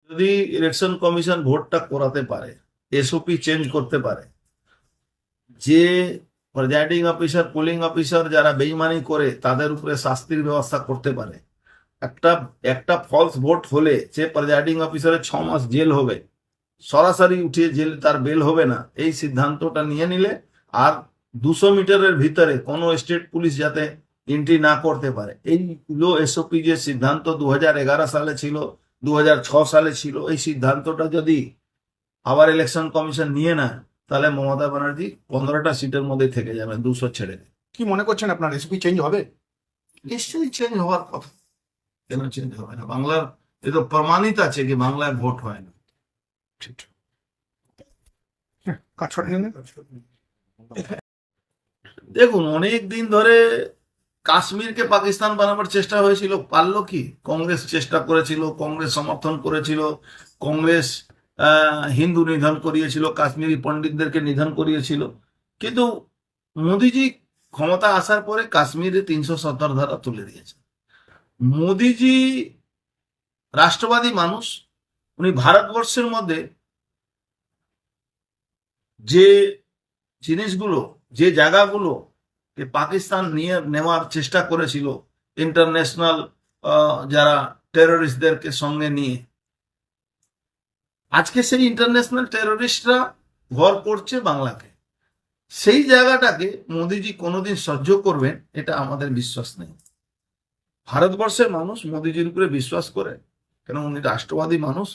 যদি election commission ভোটটা করাতে পারে, এসওপি চেঞ্জ করতে পারে, যে প্রিজাইডিং অফিসার পোলিং অফিসার যারা বেইমানি করে তাদের উপরে শাস্তির ব্যবস্থা করতে পারে, একটা একটা ফলস ভোট হলে যে প্রিজাইডিং অফিসারের 6 মাস জেল হবে, সরাসরি উঠে জেল, তার বেল হবে না, এই সিদ্ধান্তটা নিয়ে নিলে, আর 200 মিটারের ভিতরে কোনো স্টেট পুলিশ যাতে এন্ট্রি না করতে পারে, এইগুলো এসওপি যে সিদ্ধান্ত 2011 সালে ছিল, 2006 সালে ছিল, এই সিদ্ধান্তটা যদি আবার ইলেকশন কমিশন নিয়ে নেয়, তাহলে মমতা ব্যানার্জি 15টা সিটের মধ্যে থেকে যাবে, 200 ছেড়ে দেবে। কি মনে করছেন আপনার এসপি চেঞ্জ হবে? নিশ্চয়ই চেঞ্জ হওয়ার কথা, কেন চেঞ্জ হবে না? বাংলার এ তো প্রমাণিত আছে কি বাংলায় ভোট হয় না। কাজ করে নিন। দেখুন, অনেক দিন ধরে কাশ্মীরকে পাকিস্তান বানাবার চেষ্টা হয়েছিল, পারলো কি? কংগ্রেস চেষ্টা করেছিল, কংগ্রেস সমর্থন করেছিল, কংগ্রেস হিন্দু নিধন করিয়েছিল, কাশ্মীরি পণ্ডিতদেরকে নিধন করিয়েছিল, কিন্তু মোদিজি ক্ষমতা আসার পরে কাশ্মীরে 370 ধারা তুলে দিয়েছে। মোদিজি রাষ্ট্রবাদী মানুষ, উনি ভারতবর্ষের মধ্যে যে জিনিসগুলো, যে জায়গাগুলো পাকিস্তান নিয়ে নেওয়ার চেষ্টা করেছিল, ইন্টারন্যাশনাল যারা টেররিস্টদেরকে সঙ্গে নিয়ে, আজকে সেই ইন্টারন্যাশনাল টেররিস্টরা ভর করছে বাংলাকে। সেই জায়গাটাকে মোদিজি কোনোদিন সহ্য করবেন এটা আমাদের বিশ্বাস নেই। ভারতবর্ষের মানুষ মোদিজির উপরে বিশ্বাস করে, কেন? উনি রাষ্ট্রবাদী মানুষ,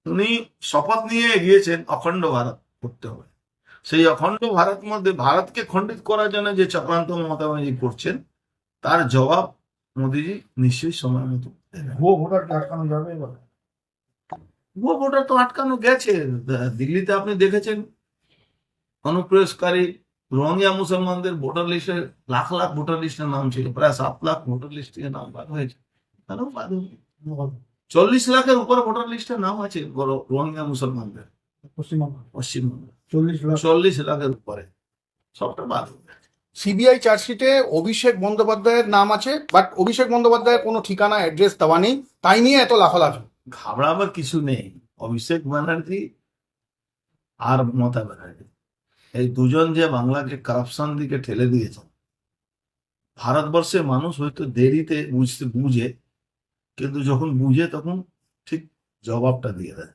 উনি শপথ নিয়ে এগিয়েছেন অখণ্ড ভারত করতে হবে। সেই অখণ্ড ভারত মধ্যে ভারতকে খণ্ডিত করার জন্য যে চক্রান্ত মমতা ব্যানার্জি করছেন, তার জবাব মোদিজি নিশ্চয়ই সময় মতো দেবেন। ভুয়ো ভোটারকে আটকানো যাবে এবার? ভুয়ো ভোটার তো আটকানো গেছে। দিল্লিতে আপনি দেখেছেন, অনুপ্রবেশকারী রোহিঙ্গা মুসলমানদের ভোটার লিস্টে লাখ লাখ ভোটার লিস্টের নাম ছিল, প্রায় 7 লাখ ভোটার লিস্ট থেকে নাম বাদ হয়েছে। তারাও বাদ হবে। 40 লাখের উপরে ভোটার লিস্টে নাম আছে রোহিঙ্গা মুসলমানদের পশ্চিমবঙ্গে। 40 লাখের উপরে, সবটা বাদ হবে। সিবিআই চার্জশিটে অভিষেক বন্দ্যোপাধ্যায়ের নাম আছে, বাট অভিষেক বন্দ্যোপাধ্যায়ের কোনো ঠিকানা অ্যাড্রেস দেওয়া নেই, তাই নিয়ে এত লাফালাফি। ঘাবড়াবার কিছু নেই। অভিষেক ব্যানার্জি আর মমতা ব্যানার্জি, এই দুজন যে বাংলাকে কারাপশন দিকে ঠেলে দিয়েছে, ভারতবর্ষের মানুষ হয়তো দেরিতে বুঝে, কিন্তু যখন বুঝে তখন ঠিক জবাবটা দিয়ে দেয়।